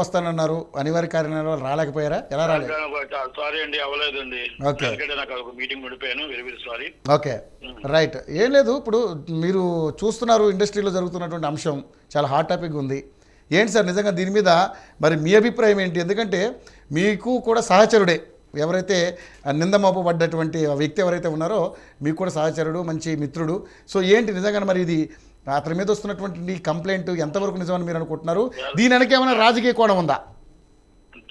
వస్తానన్నారు, అనివార్య కారణాల వల్ల రాలేకపోయారా? ఎలా రాలేదు? సారీ అండి, అవ్వలేదండి. ఓకే, నాకు ఒక మీటింగ్ ఉండిపోయాను. Very very sorry. Okay, right. ఏం లేదు, ఇప్పుడు మీరు చూస్తున్నారు ఇండస్ట్రీలో జరుగుతున్నటువంటి అంశం చాలా హాట్ టాపిక్ ఉంది. ఏంటి సార్ నిజంగా దీని మీద మరి మీ అభిప్రాయం ఏంటి? ఎందుకంటే మీకు కూడా సహచరుడే, ఎవరైతే నిందమోపబడ్డటువంటి వ్యక్తి ఎవరైతే ఉన్నారో మీకు కూడా సహచరుడు, మంచి మిత్రుడు. సో ఏంటి నిజంగా మరి ఇది అతని మీద వస్తున్నటువంటి కంప్లైంట్ ఎంతవరకు నిజమని మీరు అనుకుంటున్నారు? దీని వెనక ఏమైనా రాజకీయ కోణం ఉందా?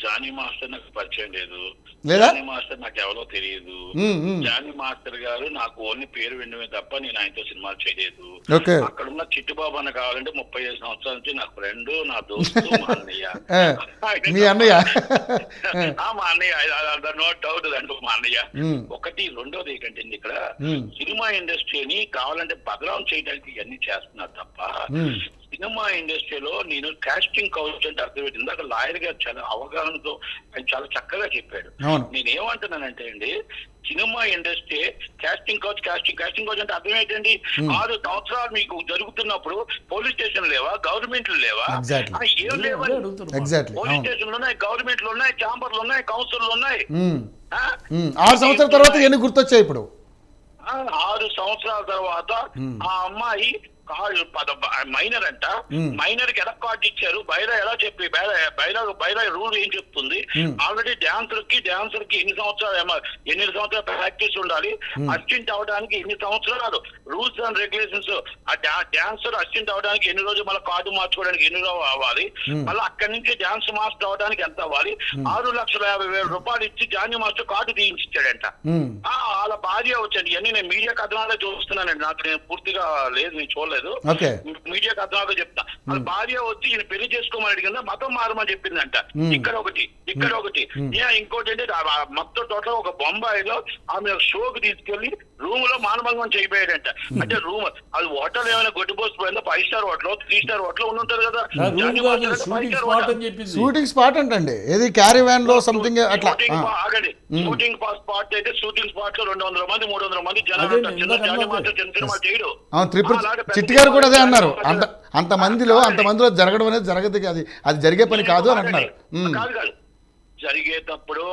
జానీ మాస్టర్ నాకు పరిచయం లేదు, లేదా జానీ మాస్టర్ నాకు ఎవరో తెలియదు. జానీ మాస్టర్ గారు నాకు ఓన్లీ పేరు వినడమే తప్ప నేను ఆయనతో సినిమాలు చేయలేదు. అక్కడ ఉన్న చిట్టుబాబు అన్న కావాలంటే 35 సంవత్సరాల నుంచి నాకు ఫ్రెండ్, నా దోస్తు, మా అన్నయ్య. మీ అన్నయ్య? మా అన్నయ్య, నో డౌట్ దాంట్లో మా అన్నయ్య. ఒకటి. రెండోది ఏంటంటే ఇక్కడ సినిమా ఇండస్ట్రీని కావాలంటే బదలాం చేయడానికి ఇవన్నీ చేస్తున్నారు తప్ప సినిమా ఇండస్ట్రీలో నేను కాస్టింగ్ కౌచ్ అంటే అర్థమైంది. ఇందాక లాయర్ గారు చాలా అవగాహనతో ఆయన చాలా చక్కగా చెప్పాడు. నేనేమంటున్నానంటే అండి, సినిమా ఇండస్ట్రీ కాస్టింగ్ కౌచ్ అంటే అర్థం ఏంటండి? 6 సంవత్సరాలు మీకు జరుగుతున్నప్పుడు పోలీస్ స్టేషన్ లేవా, గవర్నమెంట్లు లేవా? ఏం లేవా? పోలీస్ స్టేషన్లు ఉన్నాయి, గవర్నమెంట్లు ఉన్నాయి, ఛాంబర్లు ఉన్నాయి, కౌన్సిల్ ఉన్నాయి. 6 సంవత్సరాల తర్వాత ఎన్ని గుర్తొచ్చాయి? ఇప్పుడు 6 సంవత్సరాల తర్వాత ఆ అమ్మాయి మైనర్ అంట, మైనర్ కి ఎలా కార్డు ఇచ్చారు, బయట ఎలా చెప్పి బయట రూల్ ఏం చెప్తుంది? ఆల్రెడీ డాన్సర్ కి ఎన్ని సంవత్సరాలు ప్రాక్టీస్ ఉండాలి, అసిస్టెంట్ అవడానికి ఎన్ని సంవత్సరాలు, రూల్స్ అండ్ రెగ్యులేషన్స్, ఆ డాన్సర్ అసిస్టెంట్ అవడానికి ఎన్ని రోజులు, మళ్ళీ కార్డు మార్చుకోవడానికి ఎన్ని రోజులు అవ్వాలి, మళ్ళీ అక్కడి నుంచి డాన్స్ మాస్టర్ అవడానికి ఎంత అవ్వాలి? 6,50,000 రూపాయలు ఇచ్చి జానీ మాస్టర్ కార్డు తీయించాడంట. వాళ్ళ భార్య వచ్చండి, ఇవన్నీ నేను మీడియా కథనాలే చూస్తున్నానండి, నాకు నేను పూర్తిగా లేదు, నేను చూడలేదు, మీడియా కథనాలు చెప్తా. వాళ్ళ భార్య వచ్చి ఈయన పెళ్లి చేసుకోమని అడిగిందా, మతం మారమని చెప్పిందంట. ఇక్కడ ఒకటి. ఇంకోటి అంటే మొత్తం టోటల్ ఒక బొంబాయిలో ఆమె షోకి తీసుకెళ్లి రూమ్ లో మానభంగం చేయబోయాడంట. అంటే రూమ్ అది హోటల్ ఏమైనా గొడ్డుపోసి పోయిందో, 5 స్టార్ హోటల్ 3 స్టార్ హోటల్ ఉండి ఉంటది కదా, షూటింగ్ స్పాట్ అంటే ఏది క్యారీవాన్ లో సంథింగ్ అట్లా. ఆగండి, షూటింగ్ స్పాట్ అయితే షూటింగ్ స్పాట్ లో 200 మంది 300 మంది జనాలు సినిమా చేయడు. చిట్టి గారు కూడా అదే అన్నారు, అంతమందిలో జరగడం అనేది జరగదు, అది జరిగే పని కాదు అని అంటున్నారు. కాదు, జరిగేటప్పుడు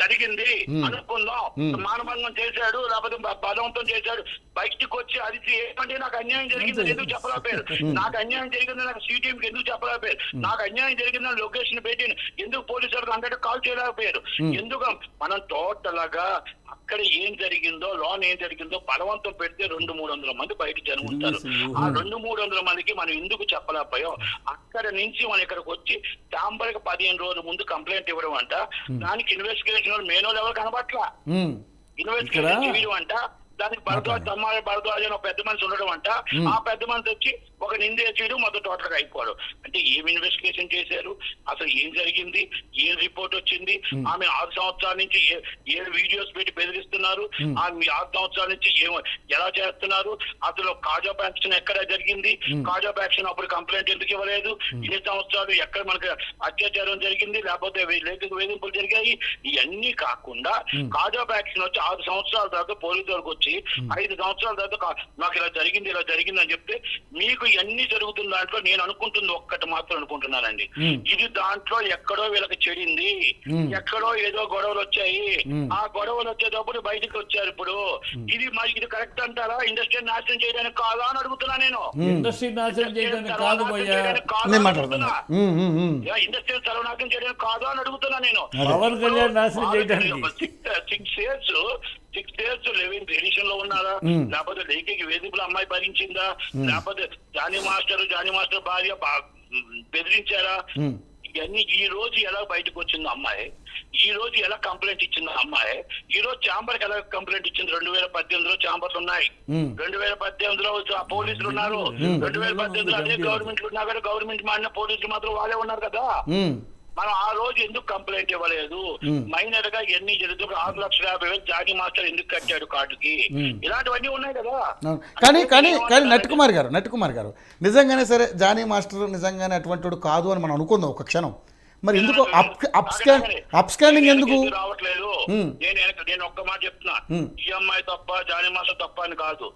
జరిగింది అనుకుందాం, మానభంగం చేశాడు, లేకపోతే బలవంతం చేశాడు, బయటికి వచ్చి అరిచి ఏమంటే నాకు అన్యాయం జరిగిందని ఎందుకు చెప్పలేకపోయారు, నాకు అన్యాయం జరిగిందని నాకు సిటీఎంకి ఎందుకు చెప్పలేకపోయారు, నాకు అన్యాయం జరిగిందని లొకేషన్ పెట్టి ఎందుకు పోలీసులకు అందరికీ కాల్ చేయలేకపోయారు? ఎందుకు మనం టోటల్ గా అక్కడ ఏం జరిగిందో, లోన్ ఏం జరిగిందో బలవంతం పెడితే 200-300 మంది బయట జనం ఉంటారు. ఆ 200-300 మందికి మనం ఎందుకు చెప్పలేకపోయాం? అక్కడ నుంచి మనం ఇక్కడికి వచ్చి ఛాంబర్కి 15 రోజుల ముందు కంప్లైంట్ ఇవ్వడం అంట, దానికి ఇన్వెస్టిగేషన్ మేనోలు ఎవరు కనబట్లా, ఇన్వెస్టిగేషన్ అంట, దానికి భరద్వాజ్ అని ఒక పెద్ద మనిషి ఉండడం అంట, ఆ పెద్ద మనిషి వచ్చి ఒక నిందేసుడు మొత్తం టోటల్ గా అయిపోవడం. అంటే ఏం ఇన్వెస్టిగేషన్ చేశారు, అసలు ఏం జరిగింది, ఏం రిపోర్ట్ వచ్చింది? ఆమె 6 సంవత్సరాల నుంచి 7 వీడియోస్ పెట్టి బెదిరిస్తున్నారు, ఆమె 6 సంవత్సరాల నుంచి ఎలా చేస్తున్నారు, అసలు కాజ్ ఆఫ్ యాక్షన్ ఎక్కడ జరిగింది, కాజ్ ఆఫ్ యాక్షన్ అప్పుడు కంప్లైంట్ ఎందుకు ఇవ్వలేదు, ఇన్ని సంవత్సరాలు ఎక్కడ మనకి అత్యాచారం జరిగింది, లేకపోతే లైంగిక వేధింపులు జరిగాయి, ఇవన్నీ కాకుండా కాజ్ ఆఫ్ యాక్షన్ వచ్చి 6 సంవత్సరాల తర్వాత పోలీసు వరకు వచ్చి 5 సంవత్సరాల తర్వాత నాకు ఇలా జరిగింది అని చెప్తే, మీకు ఇవన్నీ జరుగుతున్న దాంట్లో నేను అనుకుంటుంది ఒక్కటి మాత్రం అనుకుంటున్నానండి, ఇది దాంట్లో ఎక్కడో వీళ్ళకి చెడింది, ఎక్కడో ఏదో గొడవలు వచ్చాయి, ఆ గొడవలు వచ్చేటప్పుడు బయటకు వచ్చారు. ఇప్పుడు ఇది కరెక్ట్ అంటారా? ఇండస్ట్రీ నాశనం చేయడానికి కాదా అని అడుగుతున్నా నేను. ఇండస్ట్రీ నాశనం చేయడానికి కాదు, ఇండస్ట్రీ సర్వనాశనం చేయడానికి కాదా అని అడుగుతున్నా నేను. 6 years లివింగ్ రిలేషన్ లో ఉన్నారా, లేకపోతే లైంగిక వేధింపులు అమ్మాయి భరించిందా, లేకపోతే జానీ మాస్టర్ భార్య బెదిరించారా? ఇవన్నీ ఈ రోజు ఎలా బయటకు వచ్చింది అమ్మాయి, ఈ రోజు ఎలా కంప్లైంట్ ఇచ్చింది అమ్మాయి, ఈ రోజు ఛాంబర్ కి ఎలా కంప్లైంట్ ఇచ్చింది? 2018లో ఛాంబర్లు ఉన్నాయి, 2018లో పోలీసులు ఉన్నారు, 2018లో అదే గవర్నమెంట్ ఉన్నా కదా, గవర్నమెంట్ మారిన పోలీసులు మాత్రం వాళ్ళే ఉన్నారు కదా. మనం ఆ రోజు ఎందుకు కంప్లైంట్ ఇవ్వలేదు? మైనర్ గా ఎన్ని జరుగుతుంది, 6,50,000 జానీ మాస్టర్ ఎందుకు కట్టాడు కార్డుకి? ఇలాంటివన్నీ ఉన్నాయి కదా. కానీ నట్టుకుమార్ గారు నిజంగానే సరే జానీ మాస్టర్ నిజంగానే అటువంటి వాడు కాదు అని మనం అనుకుందాం ఒక క్షణం. మరి ఎందుకు అప్ స్కానింగ్ ఎందుకు రావట్లేదు? నేను ఒక్క మాట చెప్తున్నా, ఈ అమ్మాయి తప్ప జానీ మాస్టర్ తప్ప అని కాదు,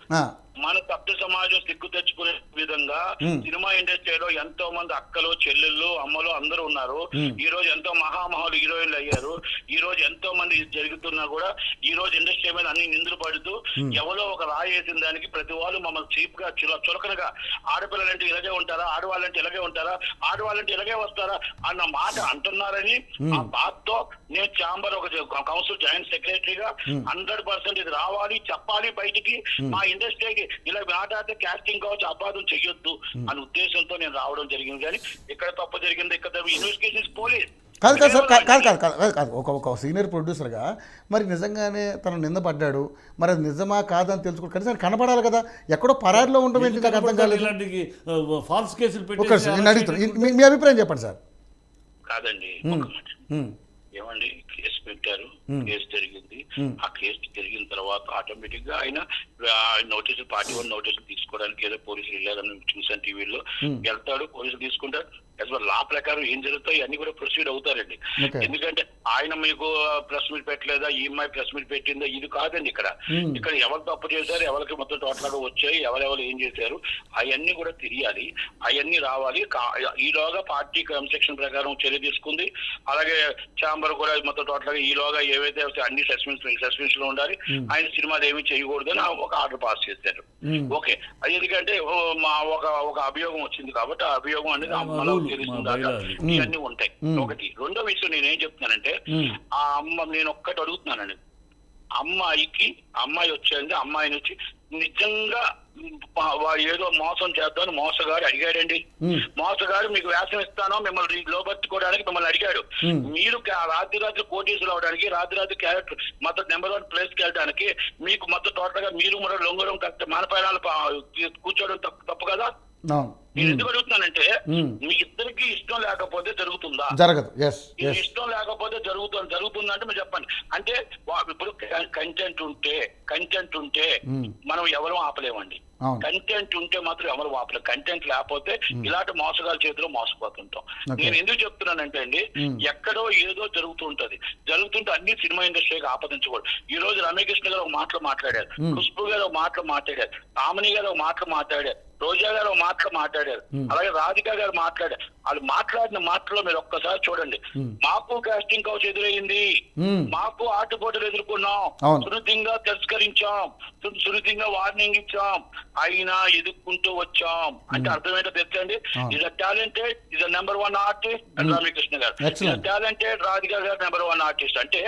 మన సభ్య సమాజం సిగ్గు తెచ్చుకునే విధంగా సినిమా ఇండస్ట్రీలో ఎంతో మంది అక్కలు చెల్లెళ్ళు అమ్మలు అందరూ ఉన్నారు. ఈ రోజు ఎంతో మహామహులు హీరోయిన్లు అయ్యారు. ఈ రోజు ఎంతో మంది జరుగుతున్నా కూడా ఈ రోజు ఇండస్ట్రీ మీద అన్ని నిందులు పడుతూ ఎవరో ఒక రాయి వేసిన దానికి ప్రతి వాళ్ళు మమ్మల్ని చీప్ గా చులకనగా ఆడపిల్లలంటే ఇలాగే ఉంటారా, ఆడవాళ్ళంటే ఇలాగే ఉంటారా, ఆడవాళ్ళంటే ఇలాగే వస్తారా అన్న మాట అంటున్నారని ఆ బాధతో నేను ఛాంబర్ ఒక కౌన్సిల్ జాయింట్ సెక్రటరీగా 100% ఇది రావాలి, చెప్పాలి బయటికి. మా ఇండస్ట్రీకి ఇలా మాట్లాడితే క్యాస్టింగ్ కావచ్చు, అపాదం చెయ్యొద్దు అనే ఉద్దేశంతో నేను రావడం జరిగింది. కానీ ఇక్కడ తప్పు జరిగింది, ఇక్కడ ఇన్వెస్టిగేషన్ పోలీస్ కాదు కాదు సార్, కాదు ఒక సీనియర్ ప్రొడ్యూసర్గా మరి నిజంగానే తను నిందపడ్డాడు, మరి అది నిజమా కాదని తెలుసుకో కనీసం కనపడాలి కదా. ఎక్కడో పరారిలో ఉండడం ఏంటి నాకు అర్థం కాలేదు. ఫాల్స్ కేసులు నేను అడుగుతాను, మీ అభిప్రాయం చెప్పండి సార్. కాదండి, ఏమండి కేసు పెట్టారు, కేసు జరిగింది. ఆ కేసు జరిగిన తర్వాత ఆటోమేటిక్ గా ఆయన నోటీసులు పార్టీ 1 నోటీసులు తీసుకోవడానికి ఏదో పోలీసులు వెళ్ళారని చూసాను టీవీలో. వెళ్తాడు, పోలీసులు తీసుకుంటారు. లా ప్రకారం ఏం జరుగుతాయి అన్ని కూడా ప్రొసీడ్ అవుతారండి. ఎందుకంటే ఆయన మీకు ప్రెస్ మీట్ పెట్టలేదా, ఈ అమ్మాయి ప్రెస్ మీట్ పెట్టిందా, ఇది కాదండి. ఇక్కడ ఎవరు తప్పు చేశారు, ఎవరికి మొత్తం టోటల్గా వచ్చాయి, ఎవరెవరు ఏం చేశారు అవన్నీ కూడా తెలియాలి, అవన్నీ రావాలి. ఈలోగా పార్టీ క్రమశిక్షణ ప్రకారం చర్య తీసుకుంది. అలాగే ఛాంబర్ కూడా మొత్తం టోటల్గా ఈలోగా ఏవైతే అన్ని సస్పెన్షన్ లో ఉండాలి, ఆయన సినిమాలు ఏమీ చేయకూడదని ఒక ఆర్డర్ పాస్ చేశారు. ఓకే, అది ఎందుకంటే మా ఒక అభియోగం వచ్చింది కాబట్టి ఆ అభియోగం అనేది ఇవన్నీ ఉంటాయి. ఒకటి. రెండో విషయం నేనేం చెప్తున్నానంటే ఆ అమ్మ నేను ఒక్కటి అడుగుతున్నానండి, అమ్మాయి వచ్చేది, అమ్మాయిని వచ్చి నిజంగా ఏదో మోసం చేద్దామని మోసగాడు అడిగాడండి. మోసగాడు మీకు వేషం ఇస్తానో మిమ్మల్ని లోబెట్టుకోవడానికి మిమ్మల్ని అడిగాడు. మీరు రాత్రి కోటీసులు అవడానికి, రాత్రి క్యారెక్టర్ మొత్తం నెంబర్ 1 ప్లేస్కి వెళ్ళడానికి మీకు మొత్తం టోటల్ గా మీరు కూడా లొంగడం మానపాయాలు కూర్చోవడం తప్పు కదా. నేను ఎందుకు అడుగుతున్నానంటే మీ ఇద్దరికి ఇష్టం లేకపోతే జరుగుతుందా? జరగదు. ఇష్టం లేకపోతే జరుగుతుందంటే మీరు చెప్పండి. అంటే ఇప్పుడు కంటెంట్ ఉంటే మనం ఎవరు ఆపలేమండి. కంటెంట్ ఉంటే మాత్రం ఎవరు ఆపలేము. కంటెంట్ లేకపోతే ఇలాంటి మోసగాల చేతిలో మోసపోతుంటాం. నేను ఎందుకు చెప్తున్నానంటే అండి, ఎక్కడో ఏదో జరుగుతుంటే అన్ని సినిమా ఇండస్ట్రీకి ఆపాదించకూడదు. ఈ రోజు రమ్యకృష్ణ గారు ఒక మాటలు మాట్లాడారు, ఖుష్బు గారు ఒక మాటలు మాట్లాడారు, కామిని గారు ఒక మాటలు మాట్లాడారు, రోజా గారు ఒక మాటలు మాట్లాడారు, అలాగే రాధిక గారు మాట్లాడారు. వాళ్ళు మాట్లాడిన మాటలో మీరు ఒక్కసారి చూడండి. మాకు కాస్టింగ్ కౌచ్ ఎదురైంది, మాకు ఆటుపోటలు ఎదుర్కొన్నాం, సున్నితంగా తిరస్కరించాం, సున్నితంగా వార్నింగ్ ఇచ్చాం, అయినా ఎదుర్కొంటూ వచ్చాం. అంటే అర్థమేంటో తెలుసండి. Is a talented, is a number 1 artist Ramya Krishna గారు, ఈజ్ టాలెంటెడ్ రాధిక గారు నెంబర్ 1 ఆర్టిస్ట్. అంటే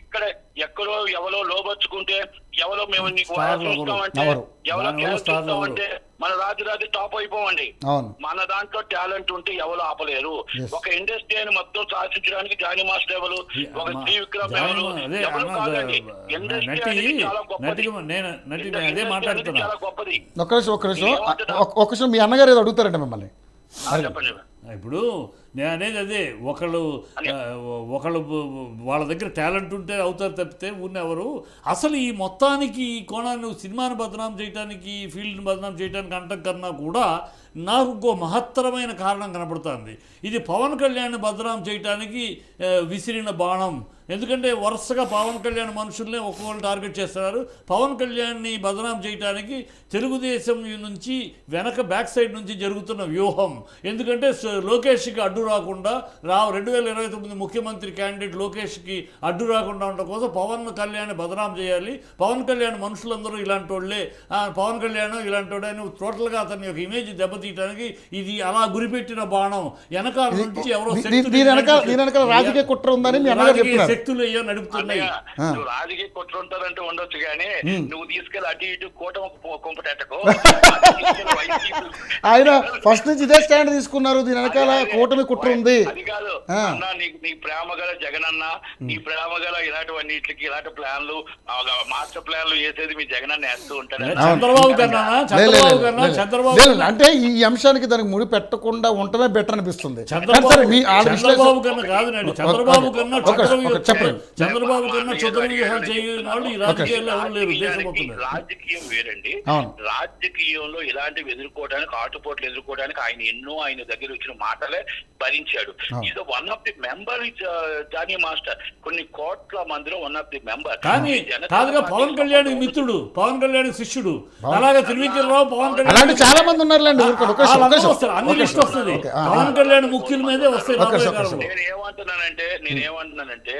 ఇక్కడ ఎక్కడో ఎవరో లోబర్చుకుంటే, ఎవరో మేము నీకు చూస్తామంటే, ఎవరో చూస్తామంటే మన రాజు టాప్ అయిపోవండి. మన దాంట్లో టాలెంట్ ఉంటే ఎవరు ఆపలేరు. ఒక ఇండస్ట్రీని మొత్తం శాసించడానికి జానీ మాస్టర్ ఎవరు, ఒక శ్రీ విక్రమ్ ఎవరు, ఎవరు కాదండి. ఇండస్ట్రీ అనేది చాలా గొప్పది. చాలా గొప్పది. ఒక్క నిమిషం మీ అన్నగారు ఏదో అడుగుతారంట మిమ్మల్ని. చెప్పండి. ఇప్పుడు నేను అనేది అదే, ఒకళ్ళు వాళ్ళ దగ్గర టాలెంట్ ఉంటే అవుతారు తప్పితే ఎవరు అసలు ఈ మొత్తానికి ఈ కోణాన్ని సినిమాను బదనాం చేయడానికి, ఫీల్డ్ని బదనాం చేయడానికి అంటం కన్నా కూడా నాకు ఇంకో మహత్తరమైన కారణం కనపడుతుంది. ఇది పవన్ కళ్యాణ్ బదనాం చేయడానికి విసిరిన బాణం. ఎందుకంటే వరుసగా పవన్ కళ్యాణ్ మనుషుల్నే ఒక్కొక్కరు టార్గెట్ చేస్తున్నారు. పవన్ కళ్యాణ్ని బదనాం చేయడానికి తెలుగుదేశం నుంచి బ్యాక్ సైడ్ నుంచి జరుగుతున్న వ్యూహం. ఎందుకంటే లోకేష్కి అడ్డు రాకుండా 2029 ముఖ్యమంత్రి క్యాండిడేట్ లోకేష్కి అడ్డు రాకుండా ఉండడం కోసం పవన్ కళ్యాణ్ బదనాం చేయాలి. పవన్ కళ్యాణ్ మనుషులందరూ ఇలాంటి వాళ్ళే, పవన్ కళ్యాణ్ ఇలాంటి వాడు అని టోటల్గా అతని యొక్క ఇమేజ్ దెబ్బతీయడానికి ఇది అలా గురిపెట్టిన బాణం. వెనకాల నుంచి ఎవరో రాజకీయ కుట్ర ఉందని శక్తులు అయ్యో నడుపుతున్నాయి. నువ్వు రాజకీయ కుట్ర ఉంటారంటే ఉండొచ్చు కానీ నువ్వు తీసుకెళ్ళి అటు ఇటు కూటమి కుంపటెట్టకు. ఆయన ఫస్ట్ నుంచి ఇదే స్టాండ్ తీసుకున్నారు, దీని వెనకాల కూటమి కుట్ర ఉంది. అది కాదు అన్న, నీ ప్రేమ గల జగన్ అన్న, నీ ప్రేమ గల ఇలాంటివన్నిటికి ఇలాంటి ప్లాన్లు మాస్టర్ ప్లాన్లు వేసేది మీ జగన్ అన్న వేస్తూ ఉంటారు. అంటే ఈ అంశానికి దానికి ముడి పెట్టకుండా ఉంటమే బెటర్ అనిపిస్తుంది. చంద్రబాబు కన్నా కాదు, చంద్రబాబు కన్నా చెప్పండి. చంద్రబాబు కన్నా క్షుద్ర వ్యూహాలు చేయని వాళ్ళు ఈ రాజకీయాల్లో ఎవరు లేరు దేశం మొత్తం. రాజకీయం వేరండి. అవును. రాజకీయంలో ఇలాంటివి ఎదుర్కోవడానికి, ఆటుపోట్లు ఎదుర్కోవడానికి ఆయన దగ్గర వచ్చిన మాటలే భరించాడు. ఇది one of the member Johnny Master, కొన్ని కోట్ల మందిలో వన్ ఆఫ్ ది మెంబర్. కానీ కాదుగా పవన్ కళ్యాణ్ మిత్రుడు, పవన్ కళ్యాణ్ శిష్యుడు, అలాగే త్రివిక్రమరావు పవన్ కళ్యాణ్ అలాంటి చాలా మంది ఉన్నారులేండి. అన్ని లిస్ట్ వస్తుంది. పవన్ కళ్యాణ్ ముఖ్యుల మీదే వస్తాయి. నేనేమంటున్నానంటే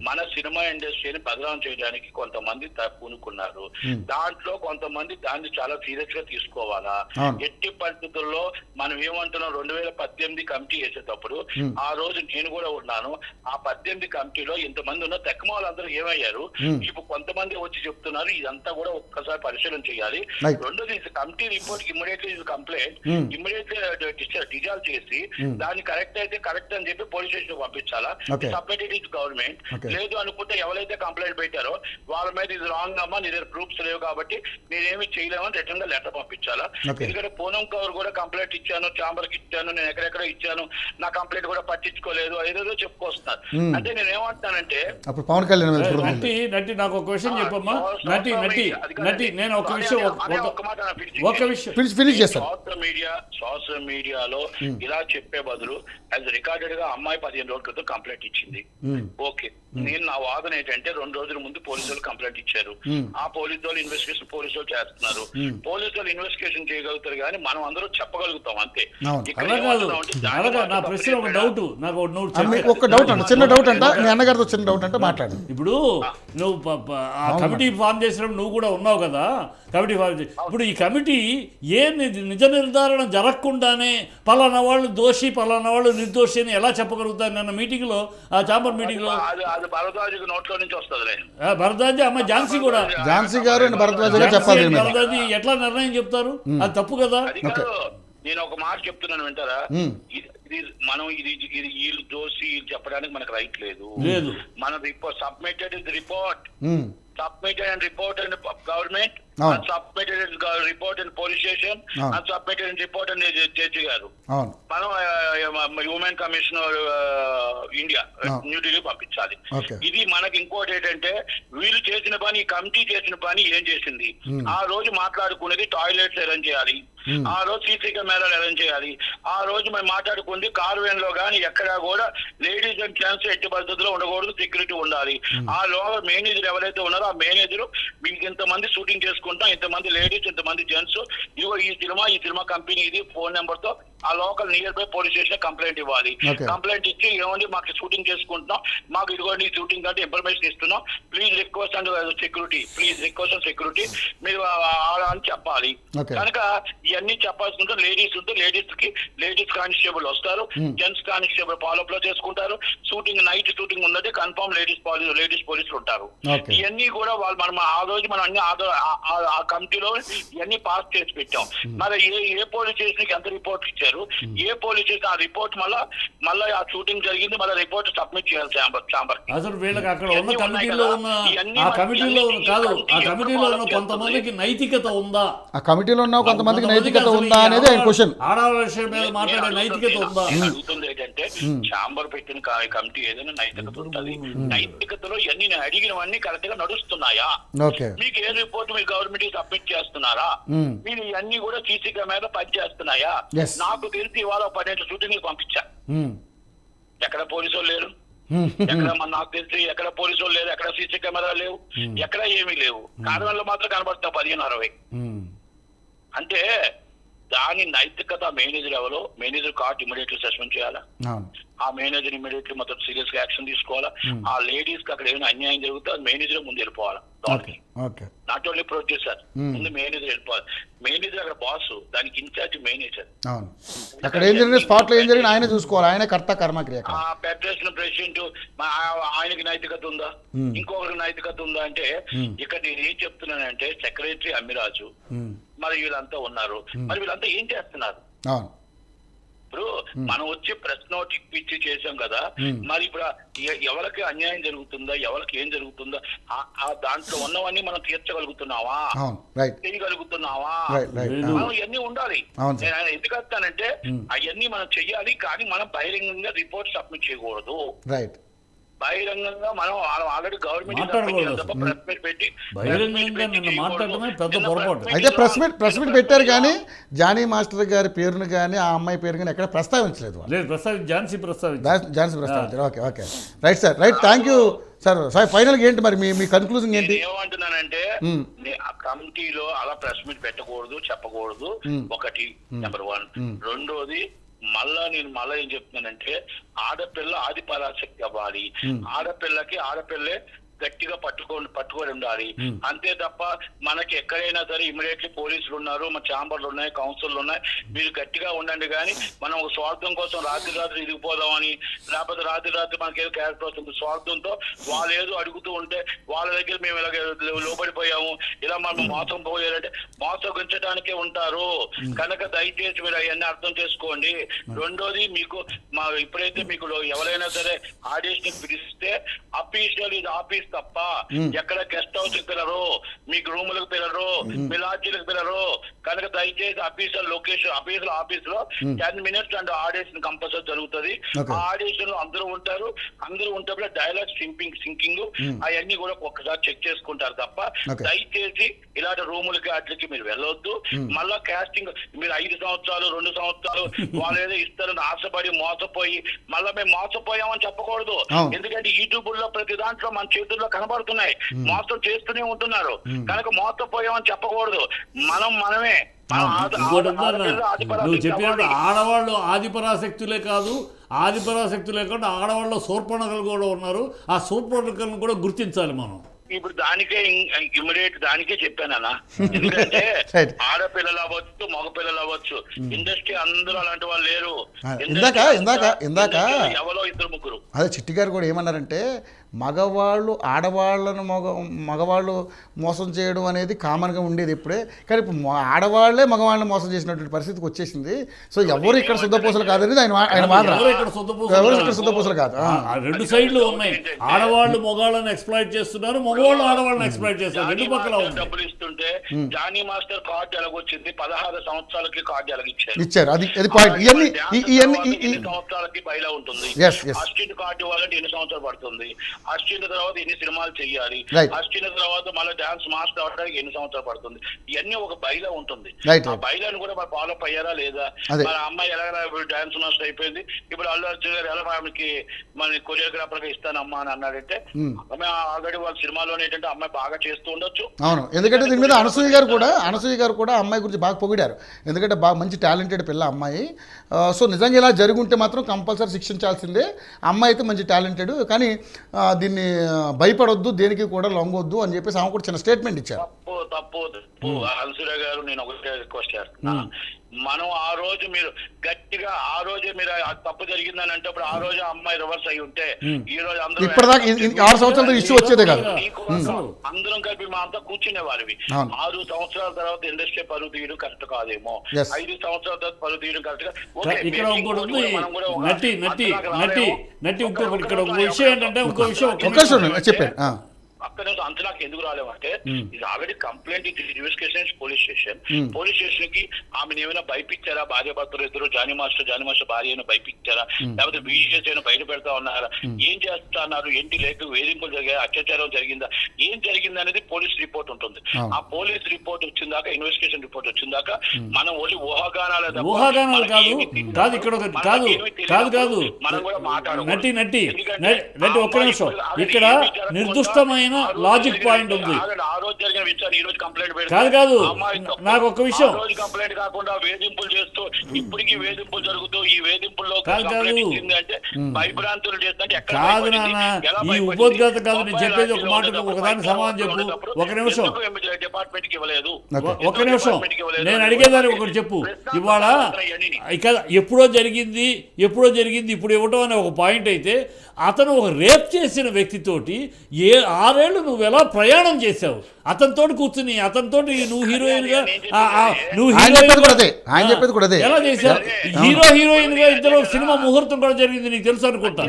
మన సినిమా ఇండస్ట్రీని బదనాం చేయడానికి కొంతమంది పూనుకున్నారు. దాంట్లో కొంతమంది దాన్ని చాలా సీరియస్ గా తీసుకోవాలా. ఎట్టి పరిస్థితుల్లో మనం ఏమంటున్నాం, 2018 కమిటీ వేసేటప్పుడు ఆ రోజు నేను కూడా ఉన్నాను. ఆ 18 కమిటీలో ఇంతమంది ఉన్న తెక్కమ వాళ్ళందరూ ఏమయ్యారు? ఇప్పుడు కొంతమంది వచ్చి చెప్తున్నారు ఇదంతా కూడా ఒక్కసారి పరిశీలన చేయాలి. రెండోది committee report immediately complaint immediately dissolve చేసి దాన్ని కరెక్ట్ అయితే కరెక్ట్ అని చెప్పి పోలీస్ స్టేషన్ పంపించాలా. Submitted is government. లేదు అనుకుంటే ఎవరైతే కంప్లైంట్ పెట్టారో వాళ్ళ మీద ఇది రాంగ్ అమ్మా, నీ దగ్గర ప్రూఫ్స్ లేవు కాబట్టి నేనేమి చేయలేమని రిటర్న్ గా లెటర్ పంపించాలా. ఎందుకంటే పూనం కౌర్ కూడా కంప్లైంట్ ఇచ్చాను, చాంబర్ కి ఇచ్చాను, నేను ఎక్కడెక్కడ ఇచ్చాను, నా కంప్లైంట్ కూడా పట్టించుకోలేదు, ఏదేదో చెప్పుకొస్తున్నారు. అంటే నేను ఏమంటున్నానంటే పవన్ కళ్యాణ్ నాకు ఒక విషయం చెప్పమ్మా. నేను ఒక విషయం ఫినిష్ చేస్తాను. సోషల్ మీడియాలో ఇలా చెప్పే బదులు యాజ్ రికార్డెడ్ గా అమ్మాయి 15 రోజుల క్రితం కంప్లైంట్ ఇచ్చింది. ఓకే, నేను నా వాదన ఏంటంటే 2 రోజుల ముందు పోలీసులు కంప్లైంట్ ఇచ్చారు. ఆ పోలీసు ఇన్వెస్టిగేషన్ పోలీసులు చేస్తున్నారు. పోలీసులు ఇన్వెస్టిగేషన్ చేయగలుగుతారు కానీ మనం అందరూ చెప్పగలుగుతాం అంతే. నా ప్రశ్న ఒక డౌట్, నాకు ఒక డౌట్ అంట, చిన్న డౌట్ అంట, మీ అన్నగారితో చిన్న డౌట్ అంటే మాట్లాడు. ఇప్పుడు నువ్వు ఆ కమిటీ ఫామ్ చేసినప్పుడు నువ్వు కూడా ఉన్నావు కదా, కమిటీ ఫామ్ చేసి ఇప్పుడు ఈ కమిటీ నిజ నిర్ధారణ జరగకుండానే పలానా వాళ్ళు దోషి పలానా వాళ్ళు నిర్దోషి అని ఎలా చెప్పగలుగుతారు? నిన్న మీటింగ్ లో, ఆ చాంబర్ మీటింగ్ లో భరద్వాజ్ అమ్మాయి ఝాన్సీ కూడా, ఝాన్సీ గారు భరద్వాజ్ ఎట్లా నిర్ణయం చెప్తారు? అది తప్పు కదా. నేను ఒక మాట చెప్తున్నాను వింటారా? మనం ఇది వీళ్ళు దోషి చెప్పడానికి మనకు రైట్ లేదు. మన report submitted and report in government, submitted report in police station, and submitted report in judge గారు. మనం హ్యూమన్ కమిషనర్ ఇండియా న్యూఢిల్లీ పంపించాలి. ఇది మనకి ఇంకోటి ఏంటంటే వీళ్ళు చేసిన పని, ఈ కమిటీ చేసిన పని ఏం చేసింది? ఆ రోజు మాట్లాడుకునేది టాయిలెట్స్ అరేంజ్ చేయాలి, ఆ రోజు సీసీ కెమెరాలు అరేంజ్ చేయాలి, ఆ రోజు మేము మాట్లాడుకుంది కార్వేన్ లో కానీ ఎక్కడా కూడా లేడీస్ అండ్ జెంట్స్ ఎట్టి పద్ధతిలో ఉండకూడదు, సెక్యూరిటీ ఉండాలి. ఆ లోపల మేనేజర్ ఎవరైతే ఉన్నారో ఆ మేనేజర్ మీకు ఇంతమంది షూటింగ్ చేసుకుంటాం, ఇంతమంది లేడీస్, ఇంతమంది జెంట్స్, ఇదిగో ఈ సినిమా కంపెనీ ఇది, ఫోన్ నెంబర్ తో ఆ local near by police station complaint ఇవ్వాలి. కంప్లైంట్ ఇచ్చి ఏమండి మాకు షూటింగ్ చేసుకుంటున్నాం, మాకు ఇదిగోండి షూటింగ్ అంటే ఇన్ఫర్మేషన్ ఇస్తున్నాం, please request and security, please request and security మీరు అని చెప్పాలి. కనుక ఇవన్నీ చెప్పాల్సి ఉంటే లేడీస్ కానిస్టేబుల్ వస్తారు, జెంట్స్ కానిస్టేబుల్ ఫాలోఅప్ లో చేసుకుంటారు. నైట్ షూటింగ్ ఉన్నది కన్ఫర్మ్ లేడీస్ పోలీసులు ఉంటారు. ఇవన్నీ కూడా వాళ్ళు మనం ఆ రోజు మనం అన్ని ఆ కమిటీలో ఇవన్నీ పాస్ చేసి పెట్టాం. మరి ఏ పోలీస్ స్టేషన్ కి ఎంత రిపోర్ట్ ఇచ్చారు, ఏ పోలీస్ స్టేషన్ ఆ రిపోర్ట్ మళ్ళీ ఆ షూటింగ్ జరిగింది, మళ్ళీ రిపోర్ట్ సబ్మిట్ చేయాలి చాంబర్. అసలు వీళ్ళకి అక్కడ ఉన్న కమిటీలో ఆ కమిటీలో ఉన్న కొంతమందికి నైతికత ఉందా? ఆ కమిటీలో ఉన్న కొంతమందికి నైతికత ఉందా అనేది ఆయన క్వశ్చన్. ఆడవాళ్ళ విషయం మీద మాట్లాడే నైతికత ఉందా అడుగుతుంది. ఏంటంటే చాంబర్ పెట్టిన కమిటీ ఏదైనా నైతికత ఉంటుంది. నైతికతలో ఇవన్నీ నేను అడిగినవన్నీ కరెక్ట్ గా నడుస్తున్నాయా? మీకు ఏ రిపోర్ట్ మీరు గవర్నమెంట్ సబ్మిట్ చేస్తున్నారా? మీరు ఇవన్నీ కూడా సీసీ కెమెరా పనిచేస్తున్నాయా? నాకు తెలిసి ఇవాళ 12 షూటింగ్ పంపించా, ఎక్కడ పోలీసు లేరు, నాకు తెలిసి ఎక్కడ పోలీసు లేరు, ఎక్కడ సీసీ కెమెరా లేవు, ఎక్కడ ఏమీ లేవు. కార్యాలయంలో మాత్రం కనబడతా 15-60. అంటే దాని నైతికత మేనేజర్ ఎవరో, మేనేజర్ కార్డ్ ఇమీడియట్లీ సస్పెండ్ చేయాలా, ఆ మేనేజర్ ఇమీడియట్లీ మొత్తం సీరియస్ గా యాక్షన్ తీసుకోవాలా. ఆ లేడీస్ కి అక్కడ ఏమైనా అన్యాయం జరుగుతుంది, మేనేజర్ ముందు వెళ్ళిపోవాలా. నాట్ ఓన్లీ ప్రొడ్యూసర్, ముందు మేనేజర్ వెళ్ళిపోవాలి. మేనేజర్ అక్కడ బాస్, దానికి ఇన్ఛార్జ్ మేనేజర్. అక్కడ ఏం జరిగిన స్పాట్ లో ఏం జరిగిన ఆయన చూసుకోవాలి, ఆయన కర్త కర్మక్రియ. ఫెడరేషన్ ప్రెసిడెంట్ ఆయనకి నైతికత ఉందా, ఇంకొకరికి నైతికత ఉందా అంటే ఇక్కడ నేను ఏం చెప్తున్నానంటే సెక్రటరీ అమ్మిరాజు మరి వీళ్ళంతా ఉన్నారు, మరి వీళ్ళంతా ఏం చేస్తున్నారు? ఇప్పుడు మనం వచ్చి ప్రెస్ నోట్ ఇచ్చి చేసాం కదా, మరి ఇప్పుడు ఎవరికి అన్యాయం జరుగుతుందా, ఎవరికి ఏం జరుగుతుందా, దాంట్లో ఉన్నవన్నీ మనం తీర్చగలుగుతున్నావా, చేయగలుగుతున్నావా? మనం ఇవన్నీ ఉండాలి. నేను ఎందుకు వస్తానంటే అవన్నీ మనం చెయ్యాలి, కానీ మనం బహిరంగంగా రిపోర్ట్ సబ్మిట్ చేయకూడదు. బహిరంగంగా మనం ఆల్రెడీ గవర్నమెంట్ మాట్లాడకూడదు అసలు. ప్రెస్ మీట్ పెట్టి బహిరంగంగా నిన్న మాట్లాడటమే పెద్ద పొరపాటు. అయితే ప్రెస్ మీట్ పెట్టారు కానీ జానీ మాస్టర్ గారి పేరును కానీ ఆ అమ్మాయి పేరు కానీ ఎక్కడ ప్రస్తావించలేదు వాళ్ళు. లేదు ఝాన్సీ ప్రస్తావించారు. ఝాన్సీ ప్రస్తావించారు. Okay okay right sir, right, thank you sir. Sir ఫైనల్గా ఏంటి మరి మీ కన్క్లూజన్ ఏంటి? ఏమంటున్నానంటే ఆ కమిటీలో అలా ప్రెస్ మీట్ పెట్టకూడదు, చెప్పకూడదు. ఒకటి నెంబర్ 1. రెండోది మళ్ళా ఏం చెప్తున్నానంటే ఆడపిల్ల ఆది పరాశక్తి అవ్వాలి. ఆడపిల్లే గట్టిగా పట్టుకొని ఉండాలి. అంతే తప్ప మనకి ఎక్కడైనా సరే ఇమీడియట్లీ పోలీసులు ఉన్నారు, మన ఛాంబర్లు ఉన్నాయి, కౌన్సిల్ ఉన్నాయి, మీరు గట్టిగా ఉండండి. కానీ మనం ఒక స్వార్థం కోసం రాత్రి ఇరిగిపోదామని, లేకపోతే రాత్రి మనకి ఏదో క్యారెక్టర్ వస్తుంది స్వార్థంతో వాళ్ళు ఏదో అడుగుతూ ఉంటే వాళ్ళ దగ్గర మేము ఇలాగ లోపడిపోయాము, ఇలా మనం మోసం పోయారంటే మోసగించడానికే ఉంటారు. కనుక దయచేసి మీరు అవన్నీ అర్థం చేసుకోండి. రెండోది మీకు ఇప్పుడైతే మీకు ఎవరైనా సరే ఆడిషన్ పిలిస్తే అఫీషియల్ ఇది ఆఫీస్ తప్ప ఎక్కడ గెస్ట్ హౌస్ పిల్లరు, మీకు రూములకు పిల్లరు, మీ లాడ్జీలకు పిల్లరు. కనుక దయచేసి అఫీషియల్ లొకేషన్ ఆఫీస్ లో 10 minutes అండ్ ఆడిషన్ కంపల్సరీ జరుగుతుంది. ఆ ఆడిషన్ లో అందరూ ఉంటారు. అందరూ ఉంటే డైలాగ్ సింకింగ్ అవన్నీ కూడా ఒక్కసారి చెక్ చేసుకుంటారు తప్ప దయచేసి ఇలాంటి రూములకి వాటికి మీరు వెళ్ళొద్దు. మళ్ళా కాస్టింగ్ మీరు 5 సంవత్సరాలు 2 సంవత్సరాలు వాళ్ళు ఏదో ఇస్తారని ఆశపడి మోసపోయి మళ్ళా మేము మోసపోయామని చెప్పకూడదు. ఎందుకంటే యూట్యూబ్ లో ప్రతి దాంట్లో మన చేతుల్లో కనబడుతున్నాయి, మోసం చేస్తూనే ఉంటున్నారు. కనుక మోసపోయామని చెప్పకూడదు. మనమే నువ్వు చెప్పినట్టు ఆడవాళ్ళు ఆదిపరాశక్తులే కాదు, ఆదిపరాశక్తులే కాదు ఆడవాళ్ళు శూర్పణఖలు కూడా ఉన్నారు. ఆ శూర్పణఖలను కూడా గుర్తించాలి మనం. ఇప్పుడు దానికే ఇమ్మీడియట్ దానికే చెప్పానన్నా. ఎందుకంటే ఆడపిల్లలు అవ్వచ్చు, మగపిల్లలు అవ్వచ్చు, ఇండస్ట్రీ అందరూ అలాంటి వాళ్ళు లేరు. ఇందాక ఎవరో 2-3 అదే చిట్టి గారు కూడా ఏమన్నారంటే మగవాళ్ళు ఆడవాళ్ళను మగవాళ్ళు మోసం చేయడం అనేది కామన్గా ఉండేది ఇప్పుడే, కానీ ఇప్పుడు ఆడవాళ్లే మగవాళ్ళని మోసం చేసినటువంటి పరిస్థితికి వచ్చేసింది. సో ఎవరు ఇక్కడ శుద్ధపూసలు కాదనేది ఆయన వాదన. ఎవరు ఇక్కడ శుద్ధపూసలు కాదు. రెండు సైడ్లు ఉన్నాయి. ఆడవాళ్ళు మగవాళ్ళని ఎక్స్ప్లాయిట్ చేస్తున్నారు, మగవాళ్ళు ఆడవాళ్ళని ఎక్స్ప్లాయిట్ చేస్తున్నారు. రెండు పక్కల డబ్బులు ఇస్తుంటే జానీ మాస్టర్ కార్డు ఎలాగొచ్చింది? 16 సంవత్సరాలకి కార్డు ఇచ్చారు. అది పాయింట్. ఇవన్నీ సంవత్సరాలకి బయలా ఉంటుంది. అసిస్టెంట్ కార్డు ఇవ్వాలంటే ఎన్ని సంవత్సరాలు పడుతుంది? అసిస్టెంట్ తర్వాత ఎన్ని సినిమాలు చెయ్యాలి? అసిస్టెంట్ తర్వాత మళ్ళీ డాన్స్ మాస్టర్ అవడానికి ఎన్ని సంవత్సరాలు పడుతుంది? ఇవన్నీ ఒక బయలా ఉంటుంది. ఆ బయలాను కూడా మరి ఫాలో అప్ అయ్యారా లేదా? మన అమ్మాయి ఎలా డాన్స్ మాస్టర్ అయిపోయింది, ఇప్పుడు అల్లు అర్జున్ గారు ఎలా ఆమెకి మన కొరియోగ్రాఫర్ గా ఇస్తానమ్మా అని అన్నాడంటే అమ్మాయి ఆల్రెడీ వాళ్ళ సినిమాలో ఏంటంటే అమ్మాయి బాగా చేస్తూ ఉండొచ్చు. అవును, ఎందుకంటే దీని మీద అనసూయ గారు కూడా అమ్మాయి గురించి బాగా పొగిడారు. ఎందుకంటే బాగా మంచి టాలెంటెడ్ పిల్ల అమ్మాయి. సో నిజంగా ఇలా జరుగుంటే మాత్రం కంపల్సరీ శిక్షించాల్సిందే. అమ్మాయి అయితే మంచి టాలెంటెడ్, కానీ దీన్ని భయపడొద్దు, దేనికి కూడా లొంగొద్దు అని చెప్పేసి ఆమె కూడా చిన్న స్టేట్మెంట్ ఇచ్చారు. తప్పు హన్సురా గారు, నేను ఒకటే రిక్వెస్ట్ చేస్తున్నా. మనం ఆ రోజు మీరు గట్టిగా ఆ రోజే మీరు తప్పు జరిగిందని అంటే అప్పుడు ఆ రోజు అమ్మాయి రివర్స్ అయి ఉంటే ఈ రోజు అందరూ ఇప్పటిదాకా 6 సంవత్సరాలు ఇష్యూ వచ్చేదే కాదు. అందరం కలిపి మా అంతా కూర్చునే వారివి. 6 సంవత్సరాల తర్వాత ఇండస్ట్రీ పరువు తీయడం కరెక్ట్ కాదేమో, 5 సంవత్సరాల తర్వాత పరువు తీయడం కరెక్ట్ గా. ఇక్కడ ఇంకోటి ఉంది, నటి ఇంకొకటి ఇక్కడ ఒక విషయం ఏంటంటే ఇంకో విషయం చెప్పాను. అక్కడ అంతనాకు ఎందుకు రాలేమంటే ఇది already complaint investigation police station కి ఆమెను ఏమైనా భయపించారా? భార్య భర్తలు ఇద్దరు జానీ మాస్టర్ భార్య అయినా భయపించారా? లేకపోతే వీడియోస్ అయినా బయట పెడతా ఉన్నారా? ఏం చేస్తున్నారు? ఏంటి లేక వేధింపులు జరిగాయి, అత్యాచారం జరిగిందా, ఏం జరిగింది అనేది పోలీస్ రిపోర్ట్ ఉంటుంది. ఆ పోలీస్ రిపోర్ట్ వచ్చిందాక, ఇన్వెస్టిగేషన్ రిపోర్ట్ వచ్చిందాక మనం ఓన్లీ ఊహాగానాలు కాదు కాదు మనం కూడా మాట్లాడాలి. నటి ఒక్క నిమిషం, ఇక్కడ నిర్దిష్టమైన లాజిక్ పాయింట్ ఉంది. కాదు నాకు ఒక విషయం, కంప్లైంట్ కాకుండా వేధింపులు చేస్తూ ఇప్పటికీ వేధింపులు జరుగుతూ ఈ వేధింపుల్లో భయభ్రాంతులు చేస్తుంటే కాదు నాన్న, ఈ ఉపోద్ఘాత కాదు. నేను చెప్పేది ఒక మాట, ఒకదానికి సమాధానం చెప్పు. ఒక నిమిషం, డిపార్ట్మెంట్ కి ఇవ్వలేదు. ఒక నిమిషం, నేను అడిగేదాన్ని ఒకటి చెప్పు. ఇవాళ ఇక ఎప్పుడో జరిగింది ఇప్పుడు ఇవ్వటం అనే ఒక పాయింట్ అయితే, అతను ఒక రేప్ చేసిన వ్యక్తితోటి 6 ఏళ్ళు నువ్వు ఎలా ప్రయాణం చేసావు? అతనితో కూర్చుని అతనితోటి నువ్వు హీరోయిన్ గా ఎలా చేశావు? హీరోయిన్ గా ఇద్దరు సినిమా ముహూర్తం కూడా జరిగింది, నీకు తెలుసు అనుకుంటా.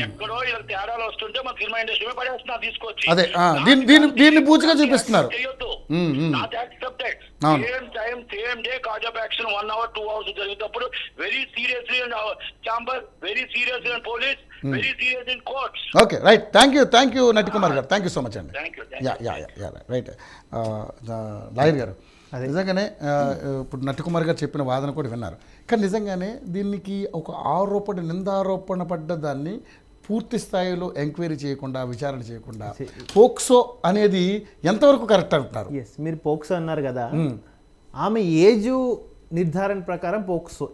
ఎక్కడో తేడాలు వస్తుంటే మన సినిమా ఇండస్ట్రీ పడేస్తున్నా తీసుకొచ్చి అదే దీన్ని పూర్తిగా చూపిస్తున్నారు. సేమ్ డే కాజాబ్ యాక్షన్ 1 hour 2 hours జరిగేటప్పుడు very seriously chamber, very seriously police very serious in courts. Okay right, thank you Nati Kumar గారు, థ్యాంక్ యూ సో మచ్ అండి. Thank you. Yeah right. Lawyer గారు నిజంగానే ఇప్పుడు నటి కుమార్ గారు చెప్పిన వాదన కూడా విన్నారు, కానీ నిజంగానే దీనికి ఒక నిందారోపణ పడ్డ దాన్ని పూర్తి స్థాయిలో ఎంక్వైరీ చేయకుండా, విచారణ చేయకుండా పోక్సో అనేది ఎంతవరకు కరెక్ట్ అంటున్నారు? ఎస్, మీరు పోక్సో అన్నారు కదా, ఆమె ఏజు నిర్ధారణ ప్రకారం పోక్సో.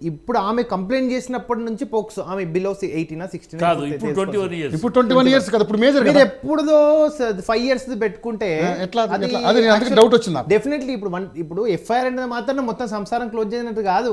ఇప్పుడు ఆమె కంప్లైంట్ చేసినప్పటి నుంచి పోక్సో, ఆమె బిలో 18 16 కాదు, ఇప్పుడు 21 years. ఇప్పుడు 21 years కదా, ఇప్పుడు మేజర్ మీరు ఎప్పుడుదో 5 years పెట్టుకుంటే ఎట్లా అది అందుకే డౌట్ వచ్చింది నాకు. డెఫినెట్లీ ఇప్పుడు ఎఫ్ఐఆర్ అనేది మాత్రం మొత్తం సంసారం క్లోజ్ చేసినట్టు కాదు.